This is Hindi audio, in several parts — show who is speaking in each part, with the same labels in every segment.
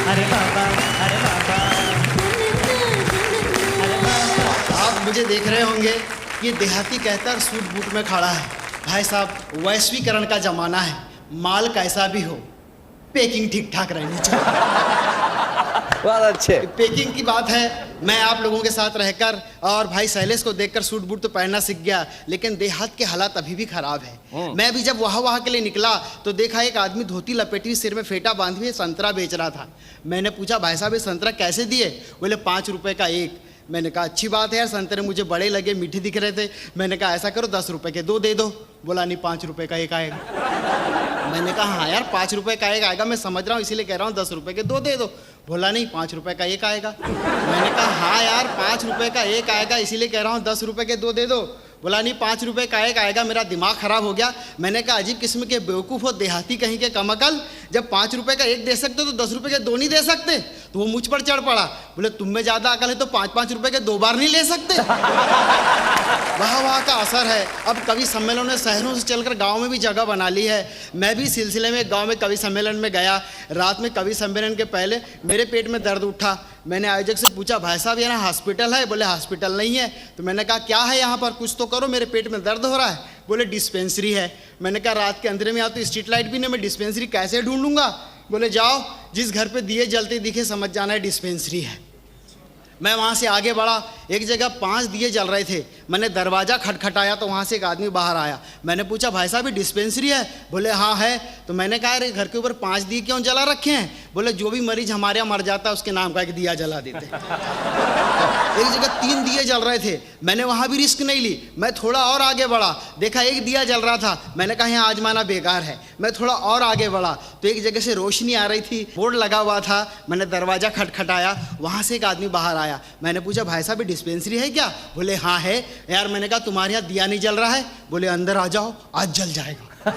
Speaker 1: अरे बाबा, अरे बाबा, अरे बाबा।
Speaker 2: आप मुझे देख रहे होंगे, ये देहाती कहकर सूट बूट में खड़ा है। भाई साहब, वैश्वीकरण का जमाना है, माल कैसा भी हो, पैकिंग ठीक ठाक रहनी चाहिए।
Speaker 3: बहुत अच्छे।
Speaker 2: पैकिंग की बात है, मैं आप लोगों के साथ रहकर और भाई शैलेश को देखकर सूट बूट तो पहनना सीख गया, लेकिन देहात के हालात अभी भी खराब है। मैं भी जब वहाँ के लिए निकला तो देखा एक आदमी धोती लपेटी सिर में फेटा बांधे हुए संतरा बेच रहा था। मैंने पूछा, भाई साहब ये संतरा कैसे दिए? बोले 5 रुपए का एक। मैंने कहा अच्छी बात है यार, संतरे मुझे बड़े लगे, मीठे दिख रहे थे। मैंने कहा ऐसा करो 10 रुपए के 2 दे दो। बोला नहीं, 5 रुपए का एक आएगा। मैंने कहा हाँ यार 5 रुपए का एक आएगा, मैं समझ रहा हूँ इसीलिए कह रहा हूँ 10 रुपए के 2 दे दो। बोला नहीं, 5 रुपए का एक आएगा। मैंने कहा हाँ यार 5 रुपए का एक आएगा, इसीलिए कह रहा हूँ 10 रुपए के 2 दे दो। बोला नहीं, 5 रुपए का एक आएगा। मेरा दिमाग खराब हो गया। मैंने कहा अजीब किस्म के बेवकूफ़ हो, देहाती कहीं के कमअकल, जब 5 रुपए का एक दे सकते तो 10 रुपए के 2 नहीं दे सकते? तो वो मुझ पर चढ़ पड़ा। बोले तुम में ज़्यादा अकल है तो 5-5 रुपए के 2 बार नहीं ले सकते? वाह का असर है। अब कवि सम्मेलन ने शहरों से चलकर गाँव में भी जगह बना ली है। मैं भी सिलसिले में गाँव में कवि सम्मेलन में गया। रात में कवि सम्मेलन के पहले मेरे पेट में दर्द उठा। मैंने आयोजक से पूछा, भाई साहब यहाँ हॉस्पिटल है? बोले हॉस्पिटल नहीं है। तो मैंने कहा क्या है यहाँ पर, कुछ तो करो, मेरे पेट में दर्द हो रहा है। बोले डिस्पेंसरी है। मैंने कहा रात के अंधेरे में आप तो स्ट्रीट लाइट भी नहीं, मैं डिस्पेंसरी कैसे ढूंढूंगा? बोले जाओ, जिस घर पे दिए जलते दिखे समझ जाना है डिस्पेंसरी है। मैं वहाँ से आगे बढ़ा, एक जगह 5 दिए जल रहे थे। मैंने दरवाज़ा खटखटाया तो वहाँ से एक आदमी बाहर आया। मैंने पूछा, भाई साहब ये डिस्पेंसरी है? बोले हाँ है। तो मैंने कहा अरे घर के ऊपर 5 दिए क्यों जला रखे हैं? बोले जो भी मरीज हमारे यहाँ मर जाता है उसके नाम का एक दिया जला देते। एक जगह 3 दिए जल रहे थे। मैंने वहाँ भी रिस्क नहीं ली। मैं थोड़ा और आगे बढ़ा, देखा एक दिया जल रहा था। मैंने कहा यहाँ आजमाना बेकार है। मैं थोड़ा और आगे बढ़ा तो एक जगह से रोशनी आ रही थी, बोर्ड लगा हुआ था। मैंने दरवाज़ा खटखटाया, वहाँ से एक आदमी बाहर आया। मैंने पूछा, भाई साहब ये डिस्पेंसरी है क्या? बोले हाँ है। यार मैंने कहा तुम्हारे यहाँ दिया नहीं जल रहा है? बोले अंदर आ जाओ, आज जल जाएगा।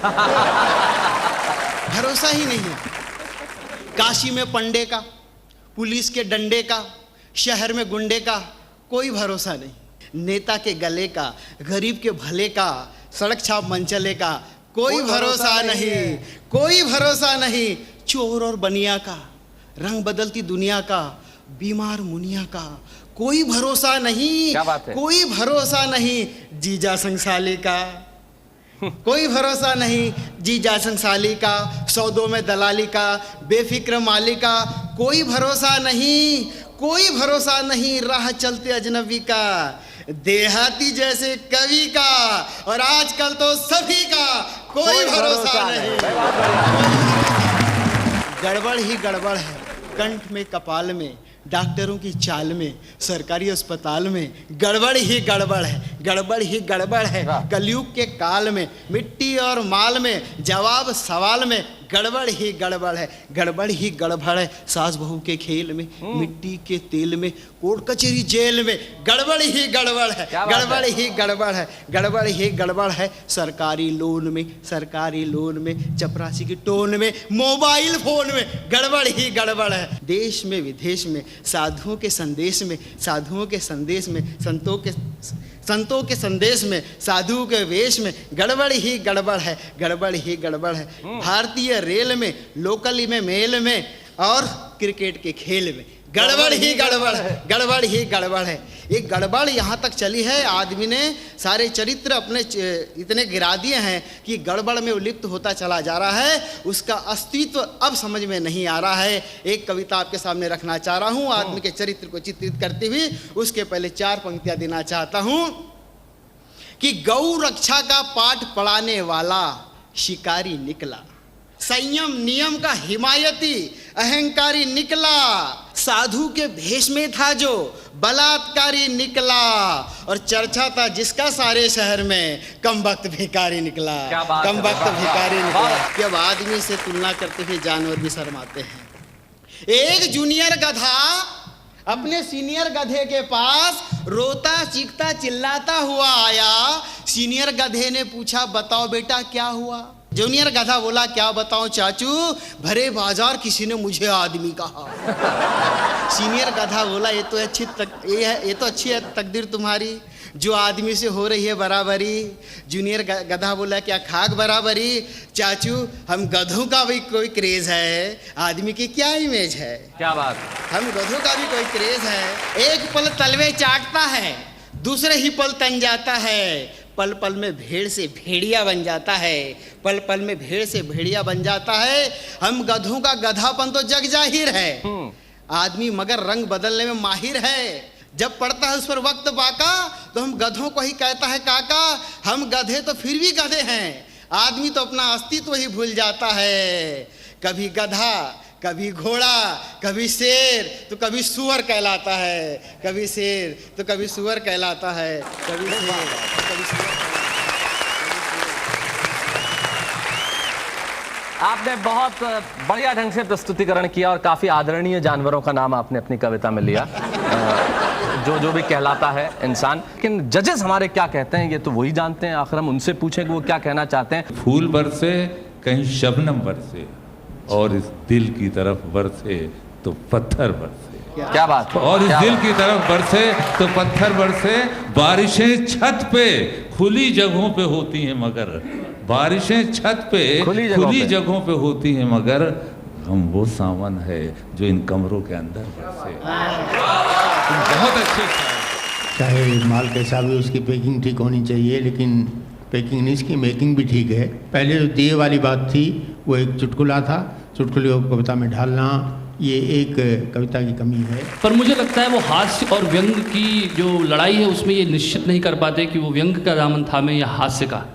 Speaker 2: भरोसा ही नहीं है। काशी में पंडे का, पुलिस के डंडे का, शहर में गुंडे का कोई भरोसा नहीं। नेता के गले का, गरीब के भले का, सड़क छाप मंचले का कोई भरोसा नहीं, कोई भरोसा नहीं। चोर और बनिया का, रंग बदलती दुनिया का, बीमार मुनिया का कोई भरोसा नहीं।
Speaker 3: क्या बात है? कोई
Speaker 2: भरोसा नहीं। जीजा संसाली का कोई भरोसा नहीं। जीजा संसाली का, सौदों में दलाली का, बेफिक्र माली का कोई भरोसा नहीं, कोई भरोसा नहीं। राह चलते अजनबी का, देहाती जैसे कवि का, और आजकल तो सभी का कोई भरोसा नहीं। गड़बड़ ही गड़बड़ है, कंठ में कपाल में, डॉक्टरों की चाल में, सरकारी अस्पताल में गड़बड़ ही गड़बड़ है, गड़बड़ ही गड़बड़ है। कलयुग के काल में, मिट्टी और माल में, जवाब सवाल में गड़बड़ ही गड़बड़ है, गड़बड़ ही गड़बड़ है। सास बहू के खेल में, मिट्टी के तेल में, कोर्ट कचहरी जेल में गड़बड़ ही गड़बड़ है, गड़बड़ ही गड़बड़ है, गड़बड़ ही गड़बड़ है। सरकारी लोन में, सरकारी लोन में, चपरासी की टोन में, मोबाइल फोन में गड़बड़ ही गड़बड़ है। देश में विदेश में, साधुओं के संदेश में, साधुओं के संदेश में, संतों के संदेश में, साधुओं के वेश में गड़बड़ ही गड़बड़ है, गड़बड़ ही गड़बड़ है। भारतीय रेल में, लोकल में, मेल में और क्रिकेट के खेल में गड़बड़ ही गड़बड़ है, गड़बड़ ही गड़बड़ है। एक गड़बड़ यहाँ तक चली है, आदमी ने सारे चरित्र अपने इतने गिरा दिए हैं कि गड़बड़ में लिप्त होता चला जा रहा है। उसका अस्तित्व अब समझ में नहीं आ रहा है। एक कविता आपके सामने रखना चाह रहा हूँ, आदमी के चरित्र को चित्रित करते हुए। उसके पहले 4 पंक्तियाँ देना चाहता हूँ कि गौ रक्षा का पाठ पढ़ाने वाला शिकारी निकला, संयम नियम का हिमायती अहंकारी निकला, साधु के भेष में था जो बलात्कारी निकला, और चर्चा था जिसका सारे शहर में कमबख्त भिखारी निकला, कमबख्त भिखारी निकला। कि अब आदमी से तुलना करते हुए जानवर भी शर्माते हैं। एक जूनियर गधा अपने सीनियर गधे के पास रोता चीखता चिल्लाता हुआ आया। सीनियर गधे ने पूछा, बताओ बेटा क्या हुआ? जूनियर गधा बोला, क्या बताऊं चाचू, भरे बाजार किसी ने मुझे आदमी कहा। सीनियर गधा बोला, ये तो अच्छी है तकदीर तुम्हारी, जो आदमी से हो रही है बराबरी। जूनियर गधा बोला, क्या खाक बराबरी, चाचू हम गधों का भी कोई क्रेज है, आदमी की क्या इमेज है।
Speaker 3: क्या बात।
Speaker 2: हम गधों का भी कोई क्रेज है। एक पल तलवे चाटता है, दूसरे ही पल तन जाता है, पल पल में भेड़ से भेड़िया बन जाता है, पल पल में भेड़ से भेड़िया बन जाता है। हम गधों का गधापन तो जग जाहिर है, आदमी मगर रंग बदलने में माहिर है। जब पड़ता है उस पर वक्त बाका तो हम गधों को ही कहता है काका। हम गधे तो फिर भी गधे हैं, आदमी तो अपना अस्तित्व ही भूल जाता है। कभी गधा, कभी घोड़ा, कभी शेर तो कभी सुअर कहलाता है, कभी शेर तो कभी सुअर कहलाता है, कभी शेर तो कभी सुअर।
Speaker 3: आपने बहुत बढ़िया ढंग से प्रस्तुतिकरण किया और काफी आदरणीय जानवरों का नाम आपने अपनी कविता में लिया, जो भी कहलाता है इंसान। लेकिन जजेस हमारे क्या कहते हैं ये तो वही जानते हैं, आखिर हम उनसे पूछें कि वो क्या कहना चाहते हैं।
Speaker 4: फूल बरसे कहीं शबनम बरसे और इस दिल की तरफ बरसे तो पत्थर बरसे।
Speaker 3: क्या बात।
Speaker 4: और इस दिल की तरफ बरसे तो पत्थर बरसे। बारिशें छत पे खुली जगहों पे होती हैं मगर, बारिशें छत पे खुली जगहों पे होती हैं मगर, हम वो सावन है जो इन कमरों के अंदर बरसे। बहुत अच्छे।
Speaker 5: चाहे माल कैसा भी, उसकी पैकिंग ठीक होनी चाहिए, लेकिन पैकिंग नहीं, इसकी मेकिंग भी ठीक है। पहले जो दिए वाली बात थी वो एक चुटकुला था, चुटकुले को कविता में ढालना ये एक कविता की कमी है।
Speaker 6: पर मुझे लगता है वो हास्य और व्यंग की जो लड़ाई है उसमें ये निश्चित नहीं कर पाते कि वो व्यंग का दामन थामे या हास्य का।